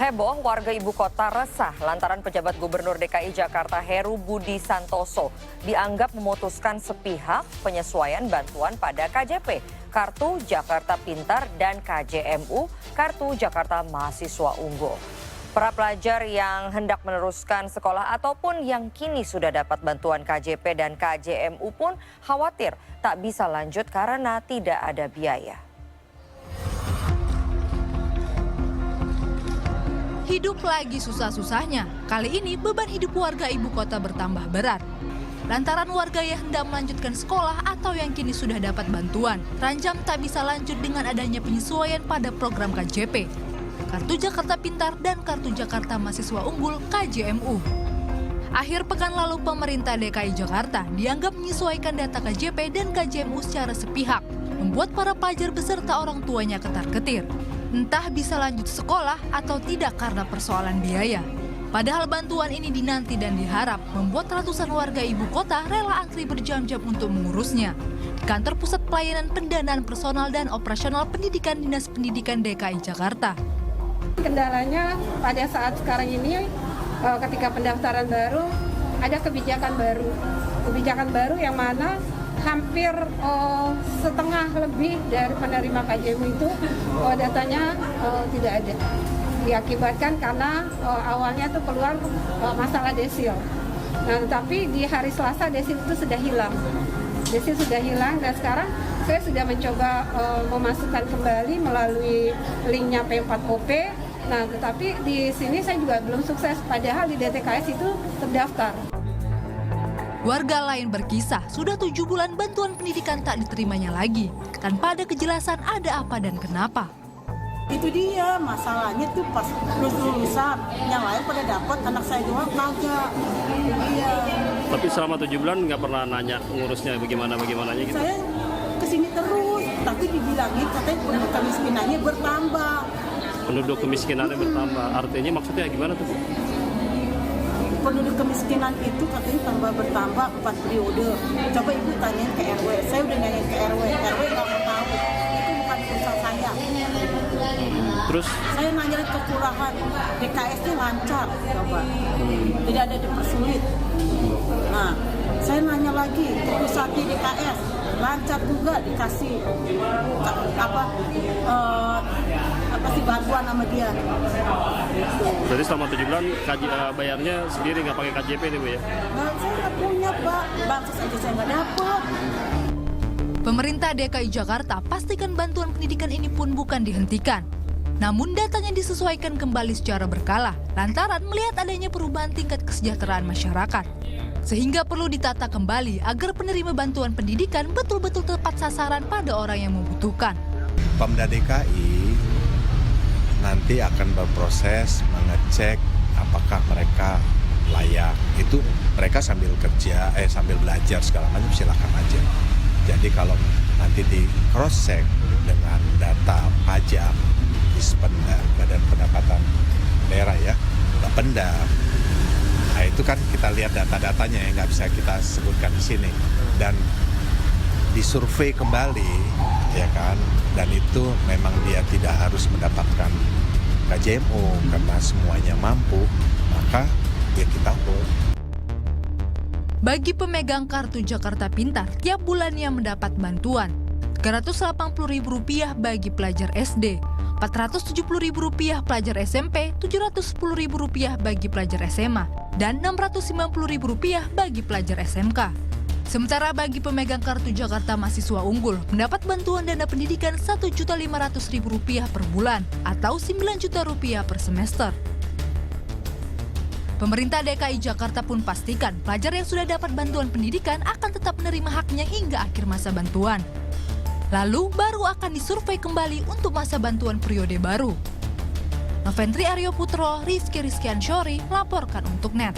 Heboh, warga ibu kota resah lantaran pejabat Gubernur DKI Jakarta Heru Budi Santoso dianggap memutuskan sepihak penyesuaian bantuan pada KJP, Kartu Jakarta Pintar dan KJMU, Kartu Jakarta Mahasiswa Unggul. Para pelajar yang hendak meneruskan sekolah ataupun yang kini sudah dapat bantuan KJP dan KJMU pun khawatir tak bisa lanjut karena tidak ada biaya. Hidup lagi susah-susahnya. Kali ini beban hidup warga ibu kota bertambah berat. Lantaran warga yang hendak melanjutkan sekolah atau yang kini sudah dapat bantuan, terancam tak bisa lanjut dengan adanya penyesuaian pada program KJP, Kartu Jakarta Pintar dan Kartu Jakarta Mahasiswa Unggul KJMU. Akhir pekan lalu pemerintah DKI Jakarta dianggap menyesuaikan data KJP dan KJMU secara sepihak, membuat para pelajar beserta orang tuanya ketar-ketir. Entah bisa lanjut sekolah atau tidak karena persoalan biaya. Padahal bantuan ini dinanti dan diharap membuat ratusan warga ibu kota rela antri berjam-jam untuk mengurusnya. Di kantor Pusat Pelayanan Pendanaan Personal dan Operasional Pendidikan Dinas Pendidikan DKI Jakarta. Kendalanya pada saat sekarang ini ketika pendaftaran baru ada kebijakan baru yang mana hampir setengah lebih dari penerima KJMU itu datanya tidak ada. Diakibatkan karena awalnya tuh keluar masalah desil. Nah, tapi di hari Selasa desil itu sudah hilang. Desil sudah hilang dan sekarang saya sudah mencoba memasukkan kembali melalui linknya P4OP. Nah, tetapi di sini saya juga belum sukses, padahal di DTKS itu terdaftar. Warga lain berkisah, sudah 7 bulan bantuan pendidikan tak diterimanya lagi, tanpa ada kejelasan ada apa dan kenapa. Itu dia, masalahnya tuh pas lulusan, yang lain pada dapat, anak saya doang kagak. Iya. Tapi selama 7 bulan nggak pernah nanya ngurusnya bagaimana gitu? Saya kesini terus, tapi dibilangin katanya penduduk kemiskinannya bertambah. Penduduk kemiskinannya bertambah, artinya maksudnya gimana tuh, Bu? Penduduk kemiskinan itu katanya bertambah 4 periode. Coba Ibu tanyain ke RW. Saya udah nanyain ke RW. RW nggak mau tahu. Itu bukan urusan saya. Terus? Saya nanya ke kelurahan. DKS-nya lancar. Coba. Tidak ada dipersulit. Nah, saya nanya lagi ke pusat DKS. Lancar juga dikasih bantuan sama dia. Jadi selama 7 bulan bayarnya sendiri nggak pakai KJP nih, Bu ya? Nah, saya nggak punya, Pak. Bansos aja saya nggak dapat. Pemerintah DKI Jakarta pastikan bantuan pendidikan ini pun bukan dihentikan. Namun datanya disesuaikan kembali secara berkala, lantaran melihat adanya perubahan tingkat kesejahteraan masyarakat. Sehingga perlu ditata kembali agar penerima bantuan pendidikan betul-betul tepat sasaran pada orang yang membutuhkan. Pemda DKI nanti akan berproses mengecek apakah mereka layak. Itu mereka sambil kerja, sambil belajar segala macam silakan aja. Jadi kalau nanti di cross check dengan data pajak, Dispenda, Badan Pendapatan Daerah ya, Bapenda. Nah itu kan kita lihat data-datanya yang nggak bisa kita sebutkan di sini dan disurvei kembali, ya kan? Dan itu memang dia tidak harus mendapatkan KJMU karena semuanya mampu, maka ya kita hold. Bagi pemegang Kartu Jakarta Pintar, tiap bulannya mendapat bantuan Rp380.000 bagi pelajar SD, Rp470.000 pelajar SMP, Rp710.000 bagi pelajar SMA, dan Rp690.000 bagi pelajar SMK. Sementara bagi pemegang Kartu Jakarta Mahasiswa Unggul mendapat bantuan dana pendidikan Rp1.500.000 per bulan atau Rp9 juta per semester. Pemerintah DKI Jakarta pun pastikan pelajar yang sudah dapat bantuan pendidikan akan tetap menerima haknya hingga akhir masa bantuan. Lalu baru akan disurvei kembali untuk masa bantuan periode baru. Noventri Aryo Putro, Rizky Rizky Ansyori, laporkan untuk NET.